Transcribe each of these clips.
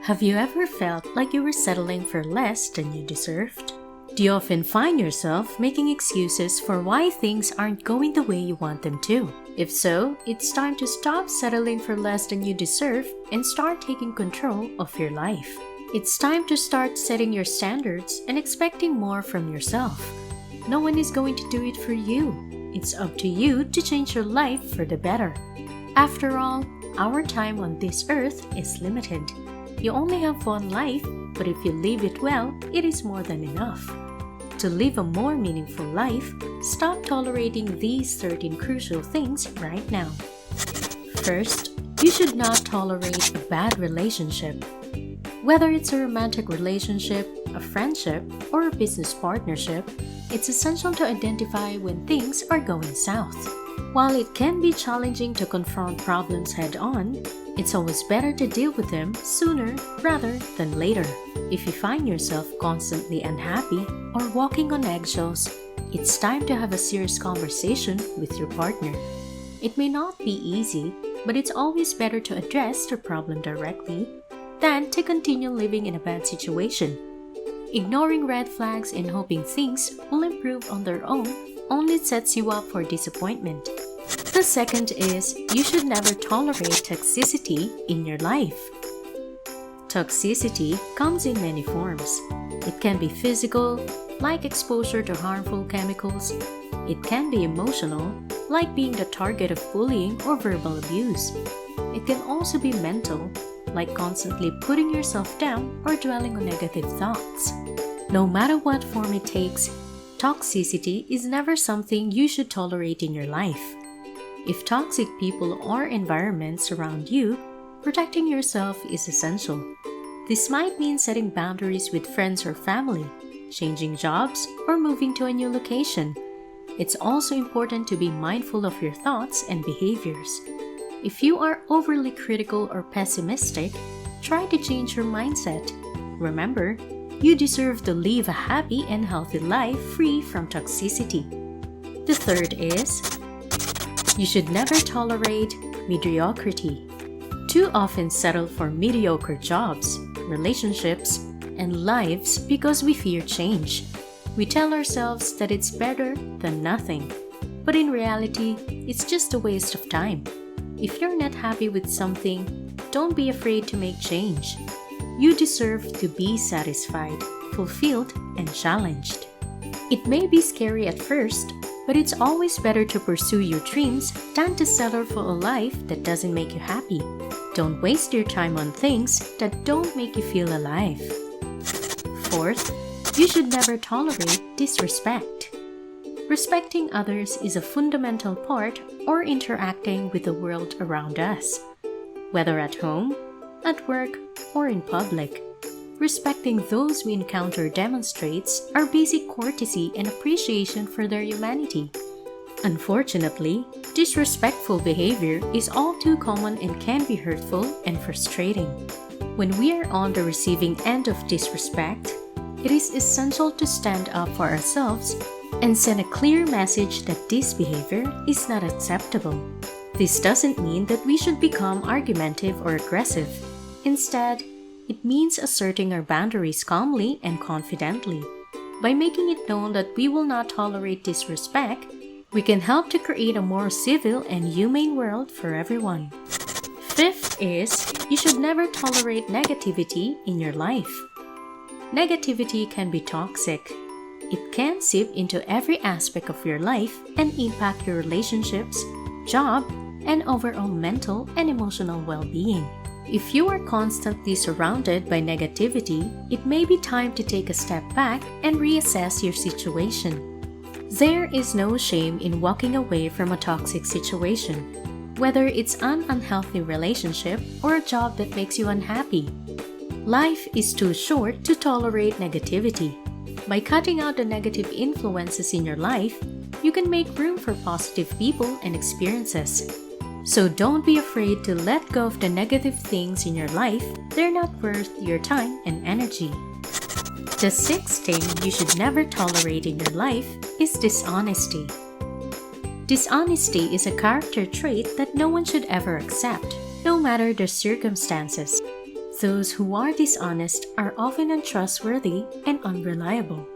Have you ever felt like you were settling for less than you deserved? Do you often find yourself making excuses for why things aren't going the way you want them to? If so, it's time to stop settling for less than you deserve and start taking control of your life. It's time to start setting your standards and expecting more from yourself. No one is going to do it for you. It's up to you to change your life for the better. After all, our time on this earth is limited. You only have one life, but if you live it well, it is more than enough. To live a more meaningful life, stop tolerating these 13 crucial things right now. First, you should not tolerate a bad relationship. Whether it's a romantic relationship, a friendship, or a business partnership, it's essential to identify when things are going south. While it can be challenging to confront problems head-on, it's always better to deal with them sooner rather than later. If you find yourself constantly unhappy or walking on eggshells, it's time to have a serious conversation with your partner. It may not be easy, but it's always better to address the problem directly than to continue living in a bad situation. Ignoring red flags and hoping things will improve on their own only sets you up for disappointment. The second is, you should never tolerate toxicity in your life. Toxicity comes in many forms. It can be physical, like exposure to harmful chemicals. It can be emotional, like being the target of bullying or verbal abuse. It can also be mental, like constantly putting yourself down or dwelling on negative thoughts. No matter what form it takes, toxicity is never something you should tolerate in your life. If toxic people or environments surround you, protecting yourself is essential. This might mean setting boundaries with friends or family, changing jobs, or moving to a new location. It's also important to be mindful of your thoughts and behaviors. If you are overly critical or pessimistic, try to change your mindset. Remember, you deserve to live a happy and healthy life free from toxicity. The third is, you should never tolerate mediocrity. Too often settle for mediocre jobs, relationships, and lives because we fear change. We tell ourselves that it's better than nothing, but in reality, it's just a waste of time. If you're not happy with something, don't be afraid to make change. You deserve to be satisfied, fulfilled, and challenged. It may be scary at first, but it's always better to pursue your dreams than to settle for a life that doesn't make you happy. Don't waste your time on things that don't make you feel alive. Fourth, you should never tolerate disrespect. Respecting others is a fundamental part of interacting with the world around us. Whether at home, at work, or in public, respecting those we encounter demonstrates our basic courtesy and appreciation for their humanity. Unfortunately, disrespectful behavior is all too common and can be hurtful and frustrating. When we are on the receiving end of disrespect, it is essential to stand up for ourselves and send a clear message that this behavior is not acceptable. This doesn't mean that we should become argumentative or aggressive. Instead, it means asserting our boundaries calmly and confidently. By making it known that we will not tolerate disrespect, we can help to create a more civil and humane world for everyone. Fifth is, you should never tolerate negativity in your life. Negativity can be toxic. It can seep into every aspect of your life and impact your relationships, job, and overall mental and emotional well-being. If you are constantly surrounded by negativity, it may be time to take a step back and reassess your situation. There is no shame in walking away from a toxic situation, whether it's an unhealthy relationship or a job that makes you unhappy. Life is too short to tolerate negativity. By cutting out the negative influences in your life, you can make room for positive people and experiences. So don't be afraid to let go of the negative things in your life. They're not worth your time and energy. The sixth thing you should never tolerate in your life is dishonesty. Dishonesty is a character trait that no one should ever accept, no matter the circumstances. Those who are dishonest are often untrustworthy and unreliable.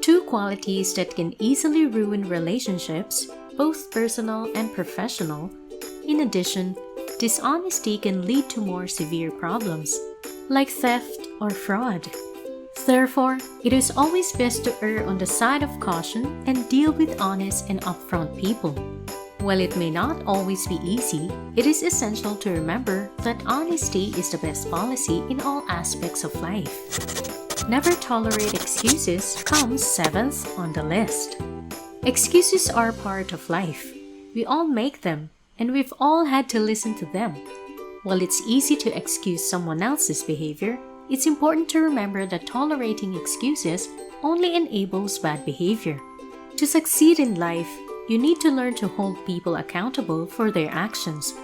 Two qualities that can easily ruin relationships, both personal and professional. In addition, dishonesty can lead to more severe problems, like theft or fraud. Therefore, it is always best to err on the side of caution and deal with honest and upfront people. While it may not always be easy, it is essential to remember that honesty is the best policy in all aspects of life. Never tolerate excuses comes 7th on the list. Excuses are part of life. We all make them, and we've all had to listen to them. While it's easy to excuse someone else's behavior, it's important to remember that tolerating excuses only enables bad behavior. To succeed in life, you need to learn to hold people accountable for their actions.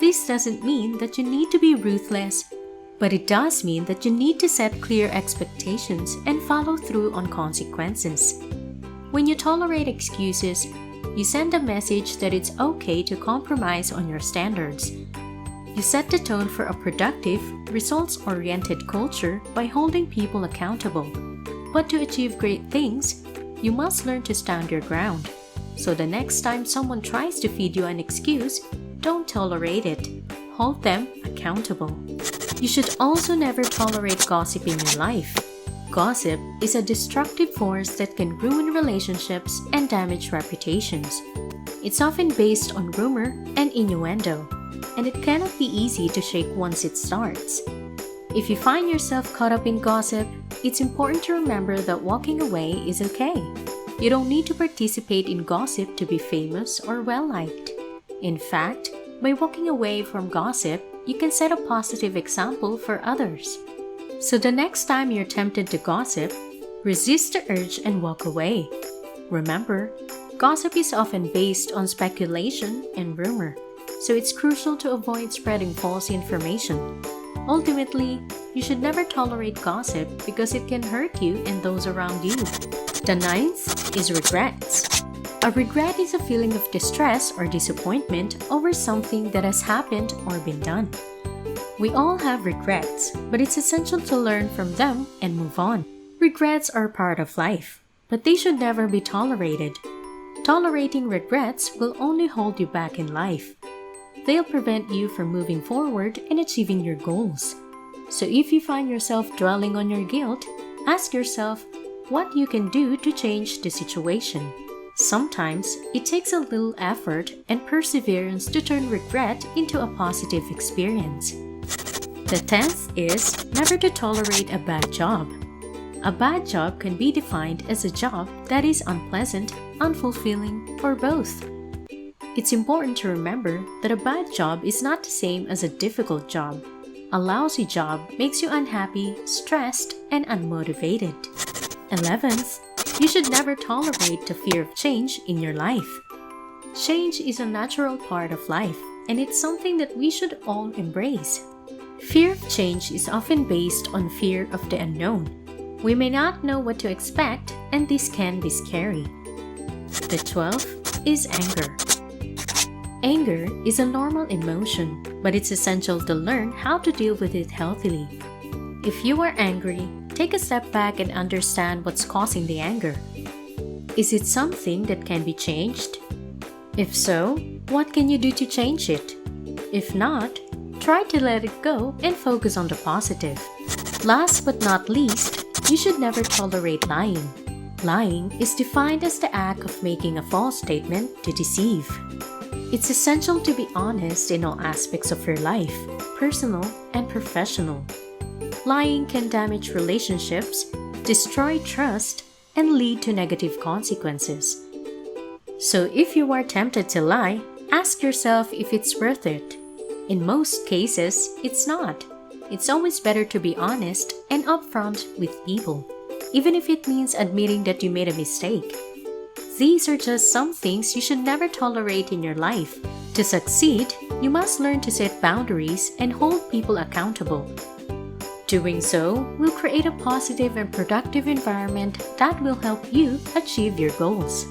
This doesn't mean that you need to be ruthless, but it does mean that you need to set clear expectations and follow through on consequences. When you tolerate excuses, you send a message that it's okay to compromise on your standards. You set the tone for a productive, results-oriented culture by holding people accountable. But to achieve great things, you must learn to stand your ground. So the next time someone tries to feed you an excuse, don't tolerate it. Hold them accountable. You should also never tolerate gossip in your life. Gossip is a destructive force that can ruin relationships and damage reputations. It's often based on rumor and innuendo, and it cannot be easy to shake once it starts. If you find yourself caught up in gossip, it's important to remember that walking away is okay. You don't need to participate in gossip to be famous or well-liked. In fact, by walking away from gossip, you can set a positive example for others. So the next time you're tempted to gossip, resist the urge and walk away. Remember, gossip is often based on speculation and rumor, so it's crucial to avoid spreading false information. Ultimately, you should never tolerate gossip because it can hurt you and those around you. The 9th is regrets. A regret is a feeling of distress or disappointment over something that has happened or been done. We all have regrets, but it's essential to learn from them and move on. Regrets are part of life, but they should never be tolerated. Tolerating regrets will only hold you back in life. They'll prevent you from moving forward and achieving your goals. So if you find yourself dwelling on your guilt, ask yourself what you can do to change the situation. Sometimes it takes a little effort and perseverance to turn regret into a positive experience. The 10th is never to tolerate a bad job. A bad job can be defined as a job that is unpleasant, unfulfilling, or both. It's important to remember that a bad job is not the same as a difficult job. A lousy job makes you unhappy, stressed, and unmotivated. 11th, you should never tolerate the fear of change in your life. Change is a natural part of life, and it's something that we should all embrace. Fear of change is often based on fear of the unknown. We may not know what to expect, and this can be scary. The 12th is anger. Anger is a normal emotion, but it's essential to learn how to deal with it healthily. If you are angry, take a step back and understand what's causing the anger. Is it something that can be changed? If so, what can you do to change it? If not, try to let it go and focus on the positive. Last but not least, you should never tolerate lying. Lying is defined as the act of making a false statement to deceive. It's essential to be honest in all aspects of your life, personal and professional. Lying can damage relationships, destroy trust, and lead to negative consequences. So if you are tempted to lie, ask yourself if it's worth it. In most cases, it's not. It's always better to be honest and upfront with people, even if it means admitting that you made a mistake. These are just some things you should never tolerate in your life. To succeed, you must learn to set boundaries and hold people accountable. Doing so will create a positive and productive environment that will help you achieve your goals.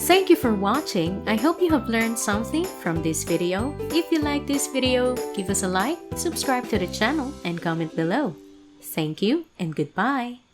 Thank you for watching. I hope you have learned something from this video. If you like this video, give us a like, subscribe to the channel, and comment below. Thank you and goodbye.